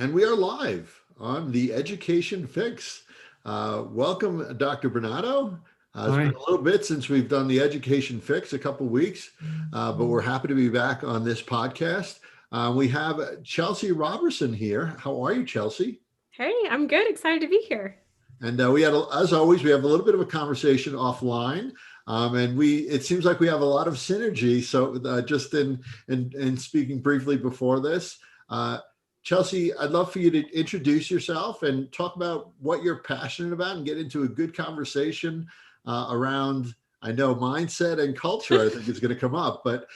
And we are live on the Education Fix. Welcome, Dr. Bernardo. It's been Hi. a little bit since we've done the Education Fix, a couple weeks, but we're happy to be back on this podcast. We have Chelsea Robertson here. How are you, Chelsea? Hey, I'm good. Excited to be here. And we had, as always, we have a little bit of a conversation offline, and it seems like we have a lot of synergy. So just in speaking briefly before this, Chelsea, I'd love for you to introduce yourself and talk about what you're passionate about, and get into a good conversation around. I know mindset and culture, I think, is going to come up, but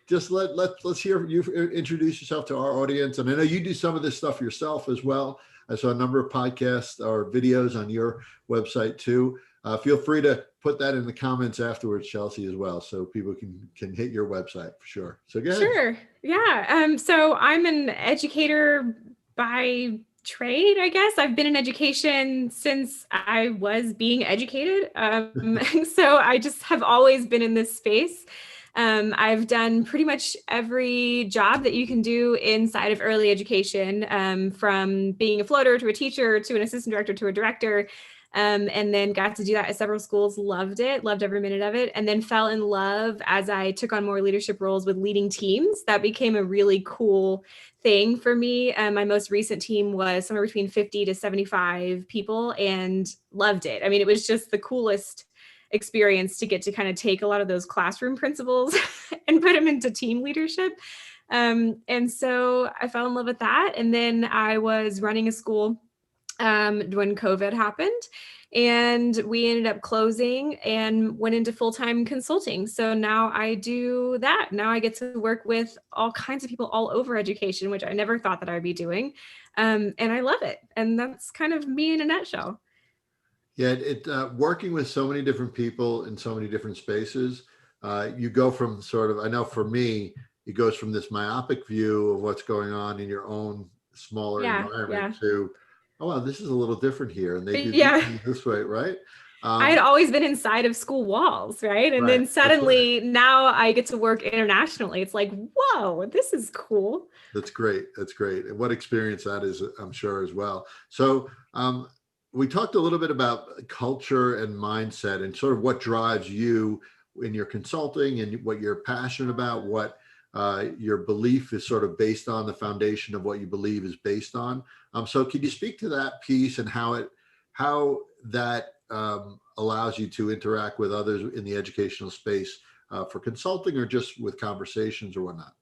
just let's hear you introduce yourself to our audience. And I know you do some of this stuff yourself as well. I saw a number of podcasts or videos on your website too. Feel free to put that in the comments afterwards, Chelsea, as well, so people can hit your website for sure. So go ahead. Sure. Yeah. So I'm an educator by trade, I guess. I've been in education since I was being educated. So I just have always been in this space. I've done pretty much every job that you can do inside of early education, from being a floater to a teacher to an assistant director to a director. And then got to do that at several schools, loved it, loved every minute of it, and then fell in love as I took on more leadership roles with leading teams. That became a really cool thing for me. My most recent team was somewhere between 50 to 75 people and loved it. I mean, it was just the coolest experience to get to kind of take a lot of those classroom principles and put them into team leadership. And so I fell in love with that. And then I was running a school when COVID happened, and we ended up closing and went into full-time consulting. So now I do that. Now I get to work with all kinds of people all over education, which I never thought that I'd be doing. And I love it. And that's kind of me in a nutshell. Yeah, working with so many different people in so many different spaces, you go from sort of, I know for me, it goes from this myopic view of what's going on in your own smaller environment to, oh, wow, this is a little different here. And they do things this way, right? I had always been inside of school walls, right? And then suddenly now I get to work internationally. It's like, whoa, this is cool. That's great. That's great. And what experience that is, I'm sure, as well. So we talked a little bit about culture and mindset and sort of what drives you in your consulting and what you're passionate about, what your belief is sort of based on, the foundation of what you believe is based on. So can you speak to that piece and how that allows you to interact with others in the educational space for consulting or just with conversations or whatnot?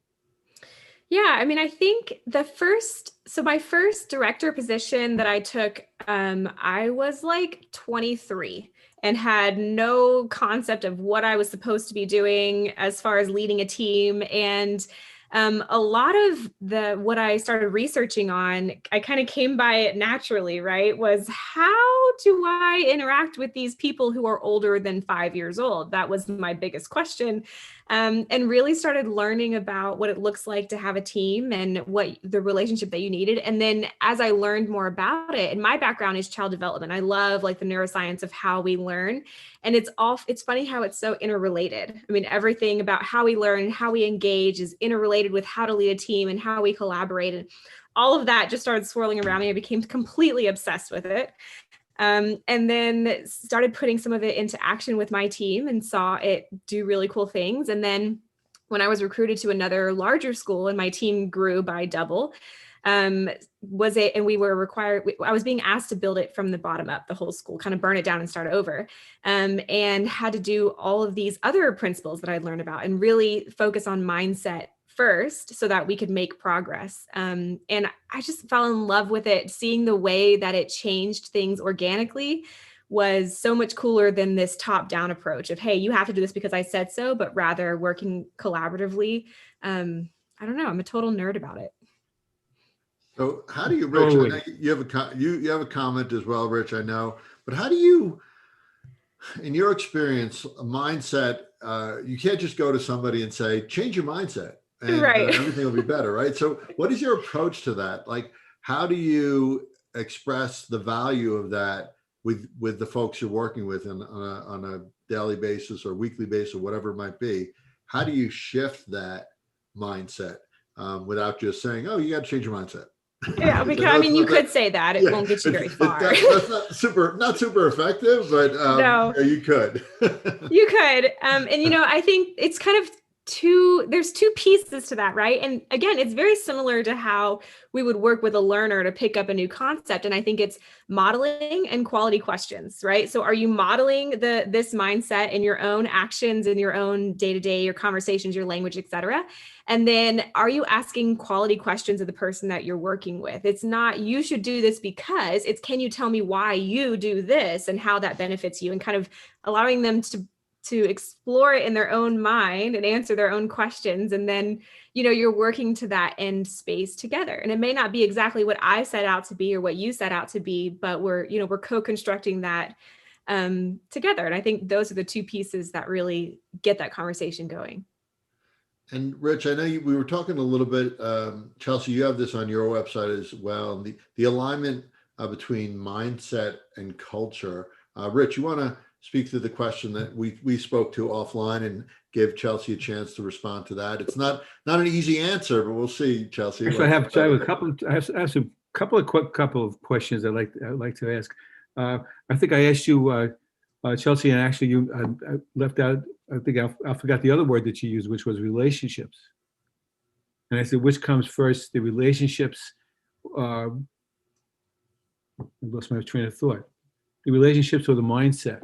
Yeah, I mean, I think my first director position that I took, I was like 23 and had no concept of what I was supposed to be doing as far as leading a team. And a lot of what I started researching on, I kind of came by it naturally, right? Was how do I interact with these people who are older than 5 years old? That was my biggest question. And really started learning about what it looks like to have a team and what the relationship that you needed. And then as I learned more about it, and my background is child development, I love like the neuroscience of how we learn. And it's funny how it's so interrelated. I mean, everything about how we learn and how we engage is interrelated with how to lead a team and how we collaborate. And all of that just started swirling around me. I became completely obsessed with it. And then started putting some of it into action with my team and saw it do really cool things. And then when I was recruited to another larger school and my team grew by double, and we were required, I was being asked to build it from the bottom up, the whole school, kind of burn it down and start over, and had to do all of these other principles that I'd learned about and really focus on mindset first so that we could make progress. And I just fell in love with it. Seeing the way that it changed things organically was so much cooler than this top-down approach of, hey, you have to do this because I said so, but rather working collaboratively. I don't know. I'm a total nerd about it. So how do you, Rich, I know you have a comment as well, Rich, I know, but how do you, in your experience, a mindset, you can't just go to somebody and say, change your mindset and everything will be better, right? So what is your approach to that? Like, how do you express the value of that with the folks you're working with on a daily basis or weekly basis or whatever it might be? How do you shift that mindset without just saying, oh, you got to change your mindset? Yeah, Which I because know I it's mean, you not that, could say that. It yeah, won't get you very far. that's not super effective, but No. yeah, you could. You could. And I think it's kind of there's two pieces to that, right? And again, it's very similar to how we would work with a learner to pick up a new concept. And I think it's modeling and quality questions, right? So are you modeling this mindset in your own actions, in your own day-to-day, your conversations, your language, etc.? And then are you asking quality questions of the person that you're working with? It's not, you should do this because, it's, can you tell me why you do this and how that benefits you, and kind of allowing them to explore it in their own mind and answer their own questions. And then, you're working to that end space together. And it may not be exactly what I set out to be or what you set out to be, but we're co-constructing that together. And I think those are the two pieces that really get that conversation going. And Rich, I know we were talking a little bit, Chelsea, you have this on your website as well, the alignment between mindset and culture. Rich, you want to speak to the question that we spoke to offline and give Chelsea a chance to respond to that? It's not an easy answer, but we'll see, Chelsea. Actually, I have a couple of questions I'd like to ask. I think I asked you, Chelsea, and actually you I left out. I think I forgot the other word that you used, which was relationships. And I said, which comes first, the relationships? I lost my train of thought. The relationships or the mindset?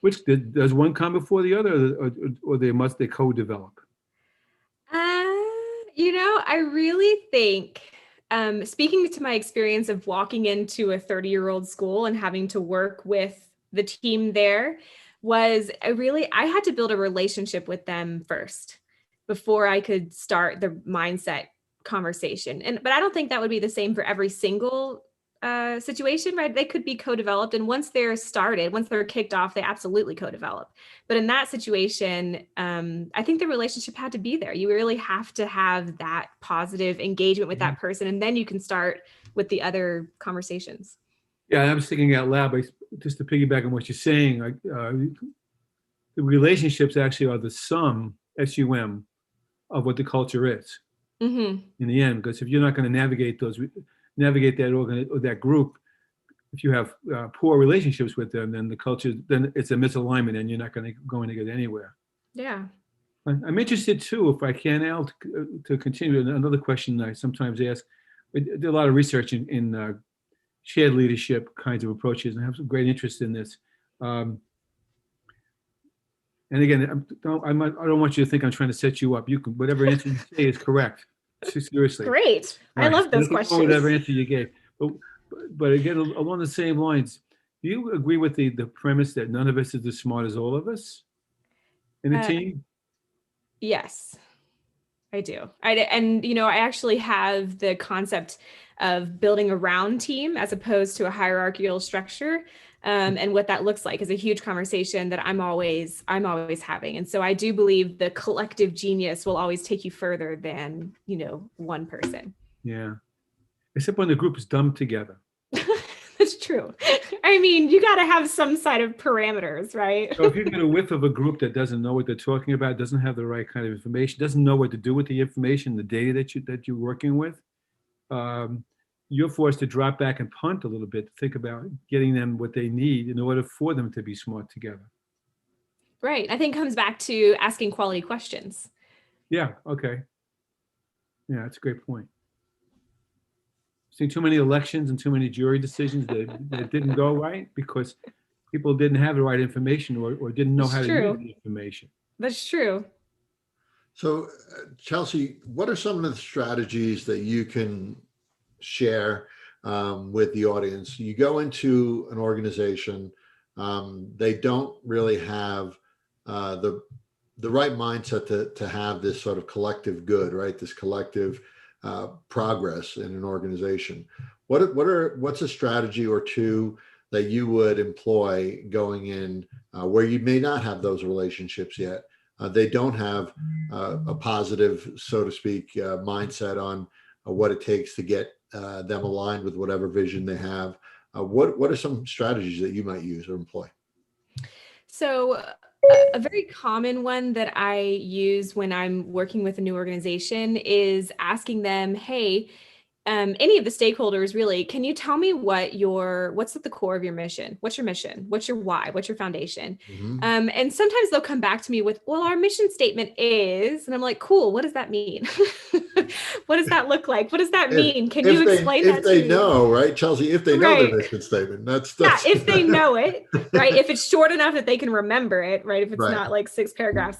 Which does one come before the other, or they co-develop? I really think, speaking to my experience of walking into a 30-year-old school and having to work with the team there, I had to build a relationship with them first before I could start the mindset conversation. But I don't think that would be the same for every single situation, right? They could be co-developed, and once they're kicked off, they absolutely co-develop. But in that situation, I think the relationship had to be there. You really have to have that positive engagement with that person, and then you can start with the other conversations. Yeah, I was thinking out loud, but just to piggyback on what you're saying, the relationships actually are the sum, SUM, of what the culture is Mm-hmm. in the end. Because if you're not going to navigate that group, if you have poor relationships with them, then then it's a misalignment, and you're not going to get anywhere. Yeah. I'm interested too, if I can, Al, to continue. Another question I sometimes ask. I did a lot of research in shared leadership kinds of approaches, and have some great interest in this. And again, I don't want you to think I'm trying to set you up. You can, whatever answer you say is correct. Seriously. Great. I love those questions. Whatever answer you gave. But again, along the same lines, do you agree with the premise that none of us is as smart as all of us in a team? Yes, I do. I actually have the concept of building a round team as opposed to a hierarchical structure. And what that looks like is a huge conversation that I'm always having. And so I do believe the collective genius will always take you further than, one person. Yeah. Except when the group is dumb together. That's true. I mean, you got to have some side of parameters, right? So if you get a whiff of a group that doesn't know what they're talking about, doesn't have the right kind of information, doesn't know what to do with the information, the data that you're working with, you're forced to drop back and punt a little bit to think about getting them what they need in order for them to be smart together. Right. I think it comes back to asking quality questions. Yeah. Okay. Yeah, that's a great point. Seen too many elections and too many jury decisions that didn't go right because people didn't have the right information or didn't know how to use the information. That's true. So, Chelsea, what are some of the strategies that you can share with the audience? You go into an organization, they don't really have the right mindset to have this sort of collective good, right? This collective progress in an organization. What's a strategy or two that you would employ going in where you may not have those relationships yet? They don't have a positive, so to speak, mindset on what it takes to get them aligned with whatever vision they have. What are some strategies that you might use or employ? So a very common one that I use when I'm working with a new organization is asking them, hey, any of the stakeholders really, can you tell me what's at the core of your mission? What's your mission? What's your why? What's your foundation? Mhm. And sometimes they'll come back to me with, well, our mission statement is, and I'm like, cool, what does that mean? What does that look like? What does that mean? Can you explain that if to they me? know, right, Chelsea, if they know their Right. mission statement, that's Yeah, if they know it, right? If it's short enough that they can remember it, right? If it's right. not like 6 paragraphs.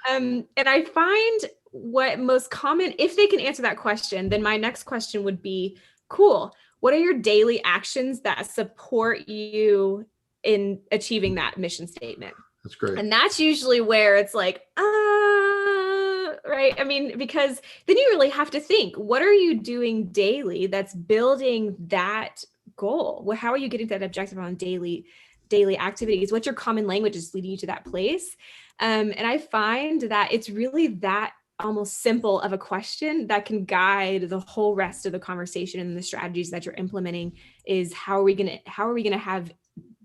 And I find what most common, if they can answer that question, then my next question would be, cool, what are your daily actions that support you in achieving that mission statement? That's great. And that's usually where it's like, right? I mean, because then you really have to think, what are you doing daily that's building that goal? Well, how are you getting to that objective on daily activities? What's your common language is leading you to that place? And I find that it's really that almost simple of a question that can guide the whole rest of the conversation and the strategies that you're implementing. Is how are we going to have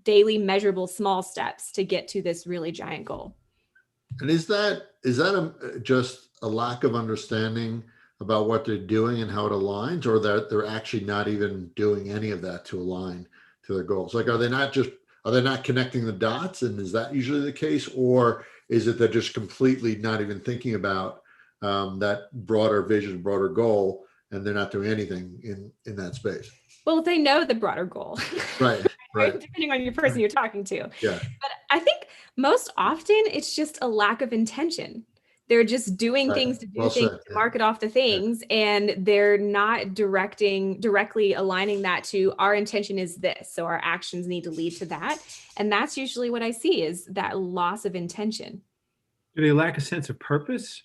daily measurable small steps to get to this really giant goal? And is that just a lack of understanding about what they're doing and how it aligns, or that they're actually not even doing any of that to align to their goals? Like, are they not connecting the dots? And is that usually the case? Or is it they're just completely not even thinking about that broader vision, broader goal, and they're not doing anything in that space? Well, if they know the broader goal, Right. depending on your person you're talking to. Yeah. But I think most often it's just a lack of intention. They're just doing things to do Well things said. to market off the things, and they're not directly aligning that to our intention is this, so our actions need to lead to that. And that's usually what I see, is that loss of intention. Do they lack a sense of purpose?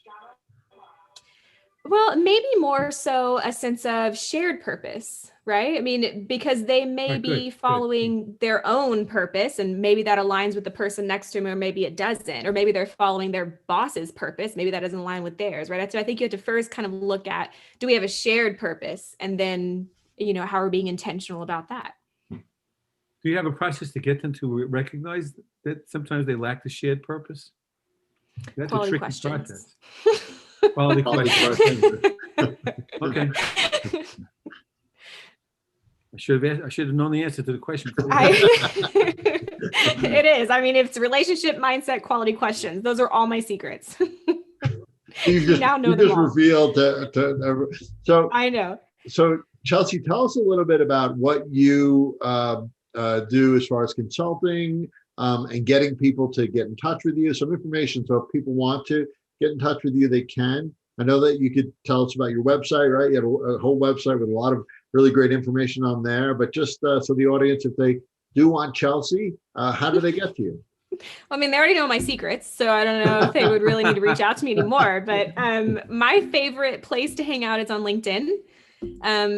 Well, maybe more so a sense of shared purpose, right? I mean, because they may Right, be good. following their own purpose, and maybe that aligns with the person next to them, or maybe it doesn't, or maybe they're following their boss's purpose. Maybe that doesn't align with theirs, right? So I think you have to first kind of look at, do we have a shared purpose? And then, how are we being intentional about that? Do you have a process to get them to recognize that sometimes they lack the shared purpose? That's Quality a tricky questions. process. Quality questions. Okay. I should have known the answer to the question. It is. I mean, it's relationship, mindset, quality questions. Those are all my secrets. You now know you them just all. revealed so I know. So Chelsea, tell us a little bit about what you do as far as consulting and getting people to get in touch with you. Some information, so if people want to get in touch with you, they can. I know that you could tell us about your website, right? You have a whole website with a lot of really great information on there. But just so the audience, if they do want Chelsea, how do they get to you? I mean, they already know my secrets, so I don't know if they would really need to reach out to me anymore. But my favorite place to hang out is on LinkedIn.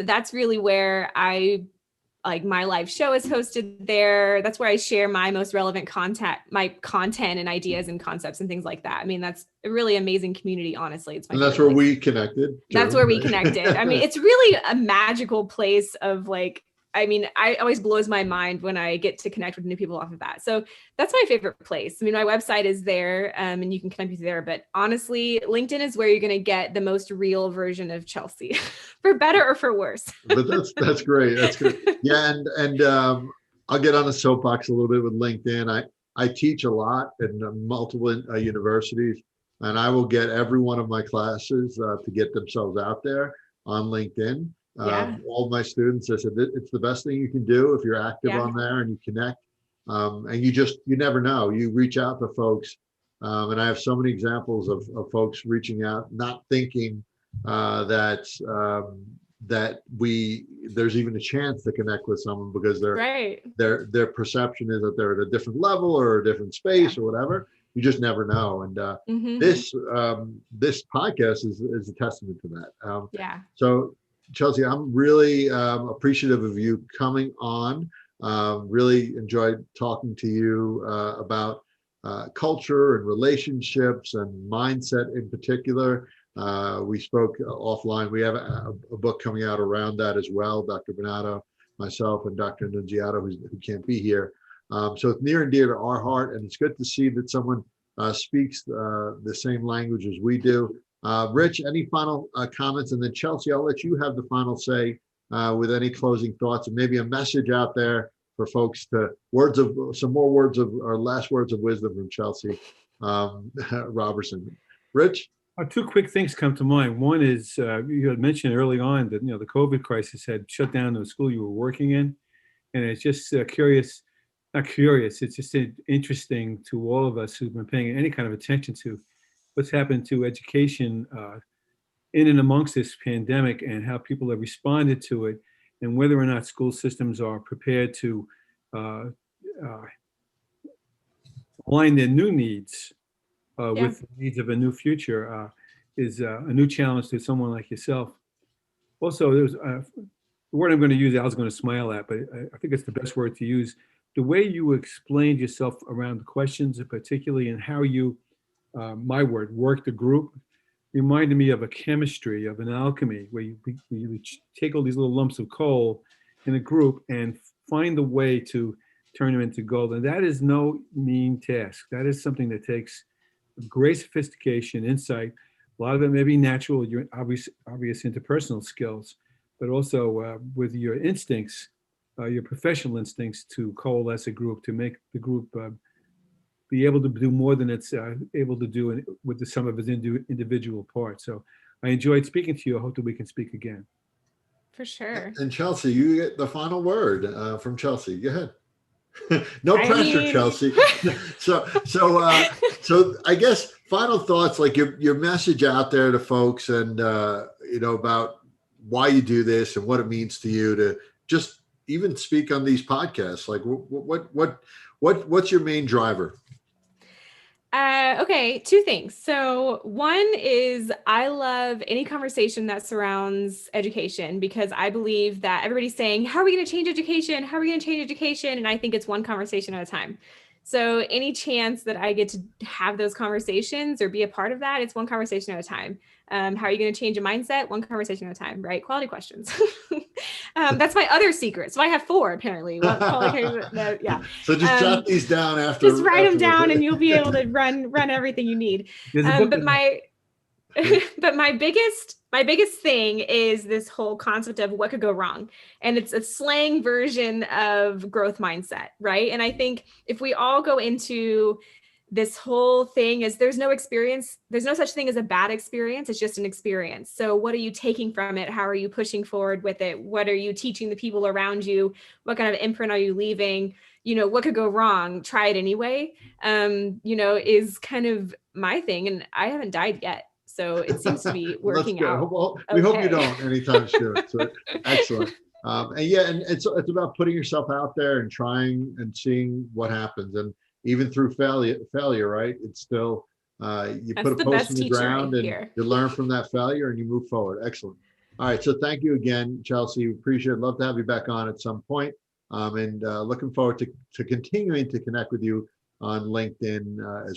That's really where my live show is hosted there. That's where I share my most relevant my content and ideas and concepts and things like that. I mean, that's a really amazing community, honestly. It's my And that's favorite where place. we connected. That's where we connected. I mean, it's really a magical place of I always blows my mind when I get to connect with new people off of that. So that's my favorite place. I mean, my website is there and you can connect with me there, but honestly, LinkedIn is where you're going to get the most real version of Chelsea for better or for worse. But that's great. That's good. Yeah. And I'll get on the soapbox a little bit with LinkedIn. I teach a lot in multiple universities, and I will get every one of my classes to get themselves out there on LinkedIn. Yeah. All my students, I said, it's the best thing you can do if you're active Yeah. on there and you connect. And you never know. You reach out to folks. And I have so many examples of folks reaching out, not thinking that there's even a chance to connect with someone because their perception is that they're at a different level or a different space or whatever. You just never know. And this podcast is a testament to that. Yeah. So Chelsea, I'm really appreciative of you coming on. Really enjoyed talking to you about culture and relationships and mindset in particular. We spoke offline. We have a book coming out around that as well. Dr. Bonato, myself, and Dr. Nunziato, who can't be here. So it's near and dear to our heart, and it's good to see that someone speaks the same language as we do. Rich, any final comments? And then Chelsea, I'll let you have the final say with any closing thoughts and maybe a message out there for folks to some more words of or last words of wisdom from Chelsea Robertson. Rich? Two quick things come to mind. One is you had mentioned early on that the COVID crisis had shut down the school you were working in, and it's just not curious. It's just interesting to all of us who've been paying any kind of attention to what's happened to education in and amongst this pandemic and how people have responded to it, and whether or not school systems are prepared to align their new needs with the needs of a new future is a new challenge to someone like yourself. Also, there's the word I'm going to use, Al's going to smile at, but I think it's the best word to use. The way you explained yourself around the questions, particularly in how you, my word, work the group, reminded me of a chemistry, of an alchemy, where you take all these little lumps of coal in a group and find a way to turn them into gold. And that is no mean task. That is something that takes great sophistication, insight. A lot of it may be natural, your obvious interpersonal skills, but also with your instincts, your professional instincts to coalesce a group, to make the group be able to do more than it's able to do with the sum of its individual parts. So I enjoyed speaking to you. I hope that we can speak again. For sure. And Chelsea, you get the final word from Chelsea. Go ahead. No pressure, Chelsea. So I guess final thoughts, like your message out there to folks, and about why you do this and what it means to you to just even speak on these podcasts. Like what's your main driver? Okay, two things. So one is I love any conversation that surrounds education, because I believe that everybody's saying, how are we going to change education? How are we going to change education? And I think it's one conversation at a time. So any chance that I get to have those conversations or be a part of that, it's one conversation at a time. How are you going to change a mindset? One conversation at a time, right? Quality questions. That's my other secret. So I have 4 apparently. Yeah. So just jot these down after. Just write them down, and you'll be able to run everything you need. But my biggest thing is this whole concept of what could go wrong. And it's a slang version of growth mindset, right? And I think if we all go into this whole thing is there's no such thing as a bad experience. It's just an experience. So what are you taking from it? How are you pushing forward with it? What are you teaching the people around you? What kind of imprint are you leaving? What could go wrong? Try it anyway, is kind of my thing. And I haven't died yet. So it seems to be working out. Well, we hope you don't anytime soon. So excellent. And it's about putting yourself out there and trying and seeing what happens. And even through failure, right? It's still, you put a post in the ground and you learn from that failure and you move forward. Excellent. All right. So thank you again, Chelsea. Appreciate it. Love to have you back on at some point. And looking forward to continuing to connect with you on LinkedIn as